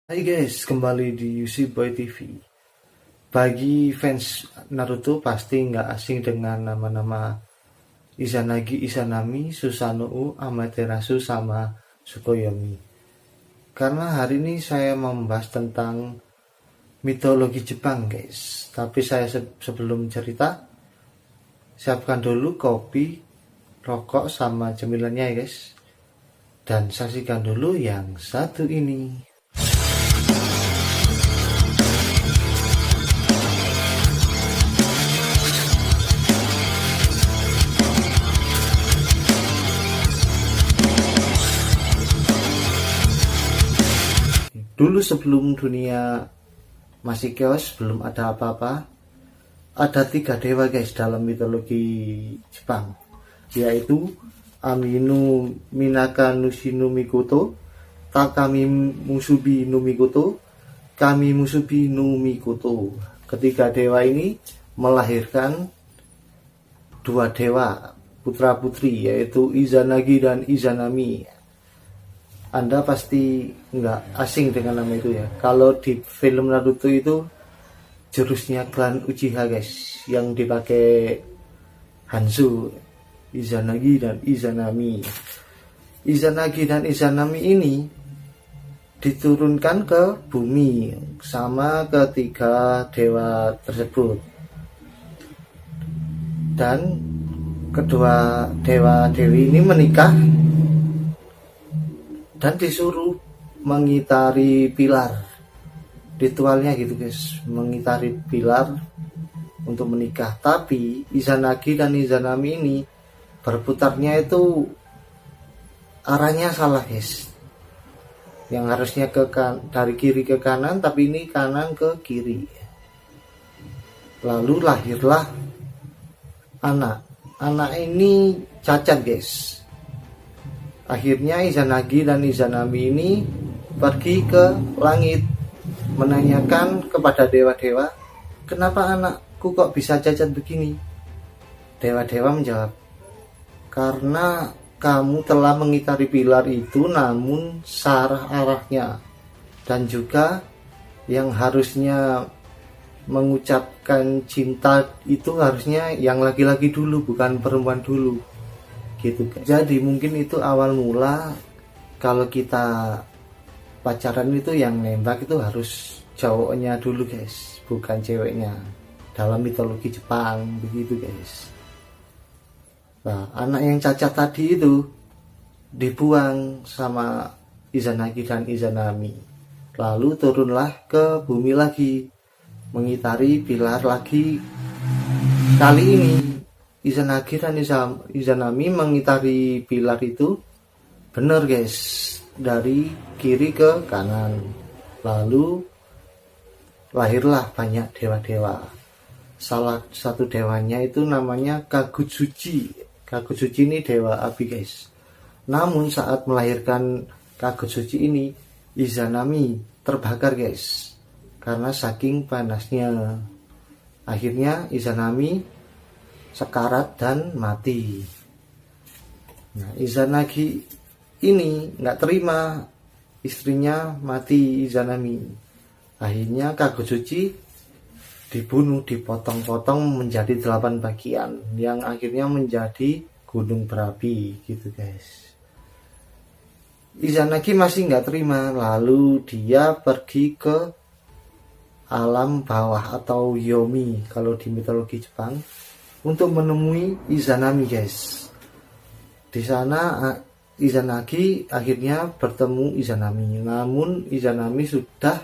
Hai guys, kembali di UC Boy TV. Bagi fans Naruto pasti nggak asing dengan nama-nama Izanagi, Izanami, Susanoo, Amaterasu, sama Tsukuyomi. Karena hari ini saya membahas tentang mitologi Jepang guys. Tapi saya sebelum cerita, siapkan dulu kopi, rokok, sama cemilannya ya guys. Dan saksikan dulu yang satu ini. Dulu sebelum dunia masih chaos, belum ada apa-apa, ada 3 dewa guys dalam mitologi Jepang, yaitu Aminu Minaka Nushino Mikoto, Takami Musubi no Mikoto, Kami Musubi no Mikoto. Ketiga dewa ini melahirkan 2 dewa putra-putri, yaitu Izanagi dan Izanami. Anda pasti nggak asing dengan nama itu ya. Kalau di film Naruto itu jurusnya klan Uchiha guys, yang dipakai Hanzo, Izanagi dan Izanami. Izanagi dan Izanami ini diturunkan ke bumi sama ketiga dewa tersebut. Dan kedua dewa-dewi ini menikah dan disuruh mengitari pilar. Ritualnya gitu guys, mengitari pilar untuk menikah. Tapi Izanagi dan Izanami ini berputarnya itu arahnya salah guys. Yang harusnya dari kiri ke kanan, tapi ini kanan ke kiri. Lalu lahirlah anak. Anak ini cacat guys. Akhirnya Izanagi dan Izanami ini pergi ke langit menanyakan kepada dewa-dewa, kenapa anakku kok bisa cacat begini? Dewa-dewa menjawab, karena kamu telah mengitari pilar itu namun salah arahnya, dan juga yang harusnya mengucapkan cinta itu harusnya yang laki-laki dulu, bukan perempuan dulu. Gitu kan. Jadi mungkin itu awal mula kalau kita pacaran itu yang nembak itu harus cowoknya dulu guys, bukan ceweknya. Dalam mitologi Jepang begitu guys. Nah, anak yang cacat tadi itu dibuang sama Izanagi dan Izanami. Lalu turunlah ke bumi lagi, mengitari pilar lagi. Kali ini Izanagi dan Izanami mengitari pilar itu benar guys, dari kiri ke kanan. Lalu lahirlah banyak dewa-dewa. Salah satu dewanya itu namanya Kagutsuchi. Kagutsuchi ini dewa api guys. Namun saat melahirkan Kagutsuchi ini, Izanami terbakar guys, karena saking panasnya. Akhirnya Izanami sekarat dan mati. Nah, Izanagi ini nggak terima istrinya mati Izanami. Akhirnya Kagutsuchi dibunuh, dipotong-potong menjadi 8 bagian, yang akhirnya menjadi gunung berapi gitu guys. Izanagi masih nggak terima, lalu dia pergi ke alam bawah atau Yomi kalau di mitologi Jepang, untuk menemui Izanami guys. Di sana Izanagi akhirnya bertemu Izanami. Namun Izanami sudah,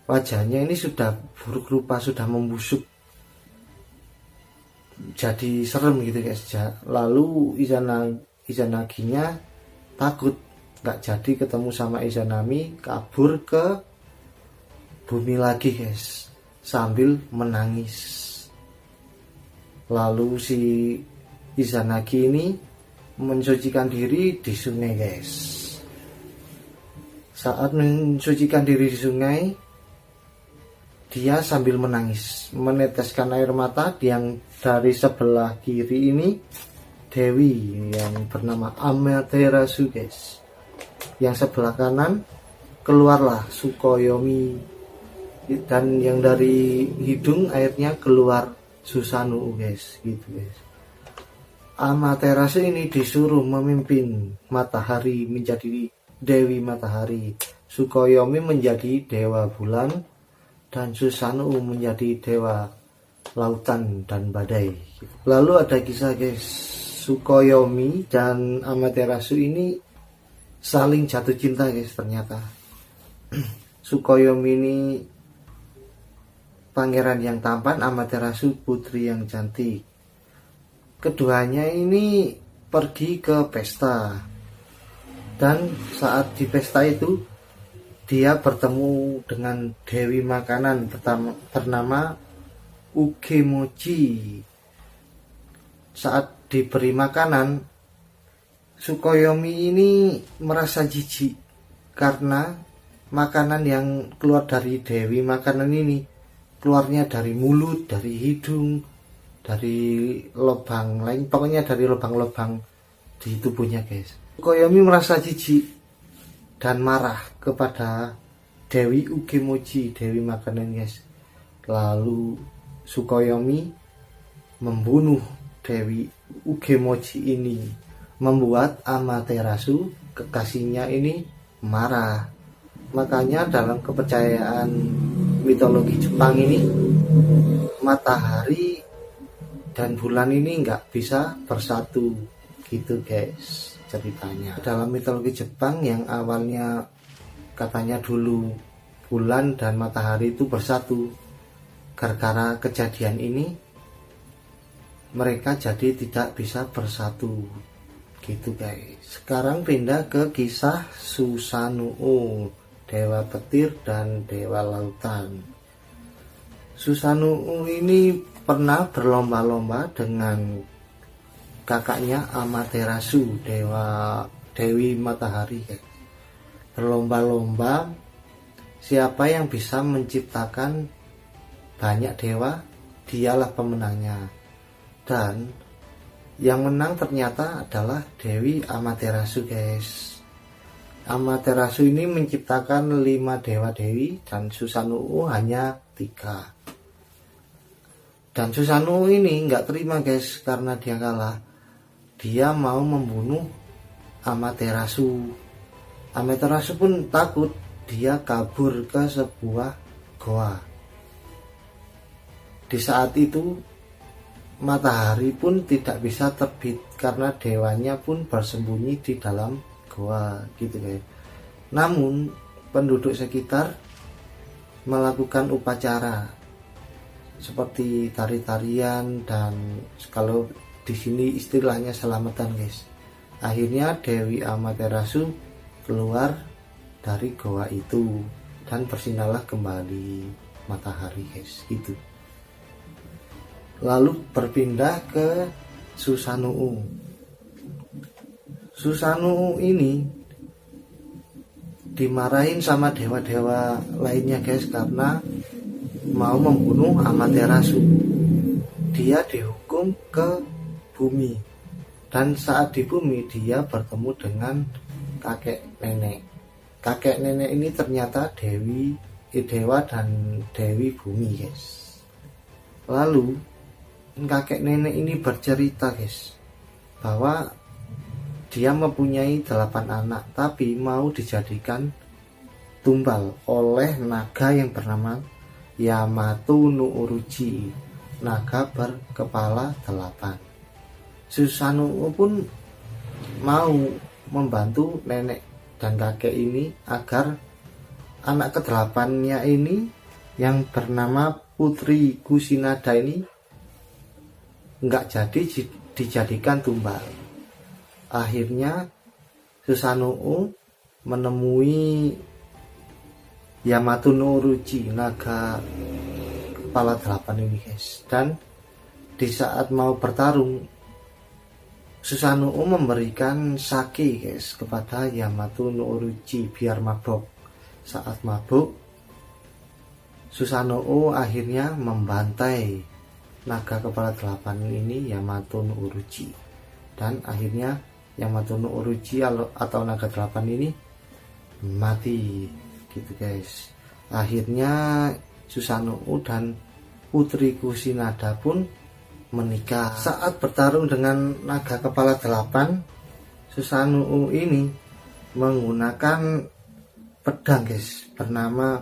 wajahnya ini sudah buruk rupa, sudah membusuk, jadi serem gitu guys. Lalu Izanaginya takut gak jadi ketemu sama Izanami, kabur ke bumi lagi guys sambil menangis. Lalu si Izanagi ini mensucikan diri di sungai guys. Saat mensucikan diri di sungai, dia sambil menangis, meneteskan air mata. Yang dari sebelah kiri ini Dewi yang bernama Amaterasu guys. Yang sebelah kanan keluarlah Sukoyomi, dan yang dari hidung airnya keluar Susanoo guys, gitu guys. Amaterasu ini disuruh memimpin matahari menjadi Dewi Matahari, Sukoyomi menjadi dewa bulan, dan Susanoo menjadi dewa lautan dan badai. Lalu ada kisah guys, Sukoyomi dan Amaterasu ini saling jatuh cinta guys ternyata. Sukoyomi ini pangeran yang tampan, Amaterasu putri yang cantik. Keduanya ini pergi ke pesta, dan saat di pesta itu dia bertemu dengan dewi makanan bernama Ugemochi. Saat diberi makanan, Sukoyomi ini merasa jijik karena makanan yang keluar dari dewi makanan ini keluarnya dari mulut, dari hidung, dari lubang lain, pokoknya dari lubang-lubang di tubuhnya guys. Sukoyomi merasa jijik dan marah kepada Dewi Ugemochi, dewi makanan guys. Lalu Sukoyomi membunuh Dewi Ugemochi ini, membuat Amaterasu kekasihnya ini marah. Makanya dalam kepercayaan mitologi Jepang ini, matahari dan bulan ini nggak bisa bersatu gitu guys ceritanya. Dalam mitologi Jepang yang awalnya katanya dulu bulan dan matahari itu bersatu, gara-gara kejadian ini mereka jadi tidak bisa bersatu gitu guys. Sekarang pindah ke kisah Susanoo, dewa petir dan dewa lautan. Susanoo ini pernah berlomba-lomba dengan kakaknya Amaterasu, dewi matahari. Berlomba-lomba siapa yang bisa menciptakan banyak dewa, dialah pemenangnya. Dan yang menang ternyata adalah Dewi Amaterasu guys. Amaterasu ini menciptakan 5 dewa-dewi dan Susanoo hanya 3. Dan Susanoo ini nggak terima guys karena dia kalah. Dia mau membunuh Amaterasu. Amaterasu pun takut, dia kabur ke sebuah goa. Di saat itu matahari pun tidak bisa terbit karena dewanya pun bersembunyi di dalam goa gitu guys. Namun penduduk sekitar melakukan upacara seperti tari-tarian, dan kalau di sini istilahnya selamatan guys. Akhirnya Dewi Amaterasu keluar dari goa itu dan bersinarlah kembali matahari guys gitu. Lalu berpindah ke Susanoo. Susanoo ini dimarahin sama dewa-dewa lainnya guys karena mau membunuh Amaterasu. Dia dihukum ke bumi, dan saat di bumi dia bertemu dengan kakek nenek. Kakek nenek ini ternyata dewa dan dewi bumi guys. Lalu kakek nenek ini bercerita guys bahwa dia mempunyai 8 anak tapi mau dijadikan tumbal oleh naga yang bernama Yamato no Orochi, naga berkepala 8. Susanoo pun mau membantu nenek dan kakek ini agar anak ke-8-nya ini yang bernama Putri Kusinada ini nggak jadi dijadikan tumbal. Akhirnya Susanoo menemui Yamato no Orochi, naga kepala 8 ini guys. Dan di saat mau bertarung, Susanoo memberikan sake guys kepada Yamato no Orochi biar mabok. Saat mabuk, Susanoo akhirnya membantai naga kepala 8 ini Yamato no Orochi. Dan akhirnya Yamato no Orochi atau naga 8 ini mati gitu guys. Akhirnya Susanoo dan Putri Kusinada pun menikah. Saat bertarung dengan naga kepala 8, Susanoo ini menggunakan pedang guys bernama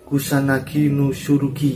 Kusanagi no Tsurugi.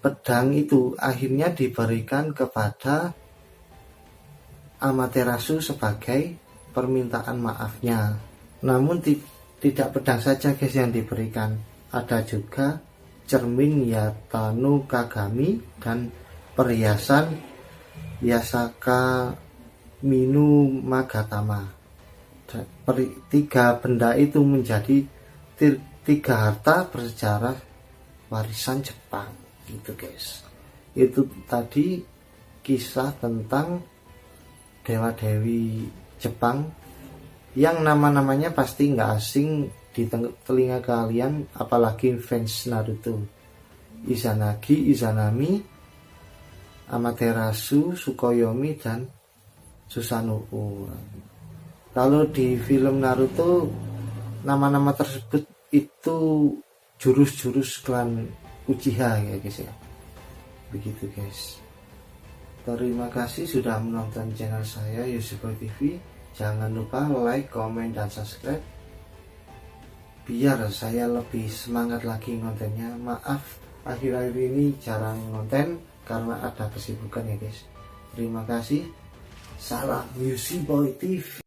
Pedang itu akhirnya diberikan kepada Amaterasu sebagai permintaan maafnya. Namun tidak pedang saja guys yang diberikan, ada juga cermin Yatano Kagami dan perhiasan Yasaka Minu Magatama. Tiga benda itu menjadi tiga harta bersejarah warisan Jepang gitu guys. Itu tadi kisah tentang dewa-dewi Jepang yang nama-namanya pasti nggak asing di telinga kalian, apalagi fans Naruto. Izanagi, Izanami, Amaterasu, Tsukuyomi, dan Susanoo. Kalau di film Naruto, nama-nama tersebut itu jurus-jurus klan Uchiha ya guys ya. Begitu guys. Terima kasih sudah menonton channel saya Yoshiko TV. Jangan lupa like, komen, dan subscribe biar saya lebih semangat lagi kontennya. Maaf akhir-akhir ini jarang konten karena ada kesibukan ya guys. Terima kasih. Salam Yoshiko TV.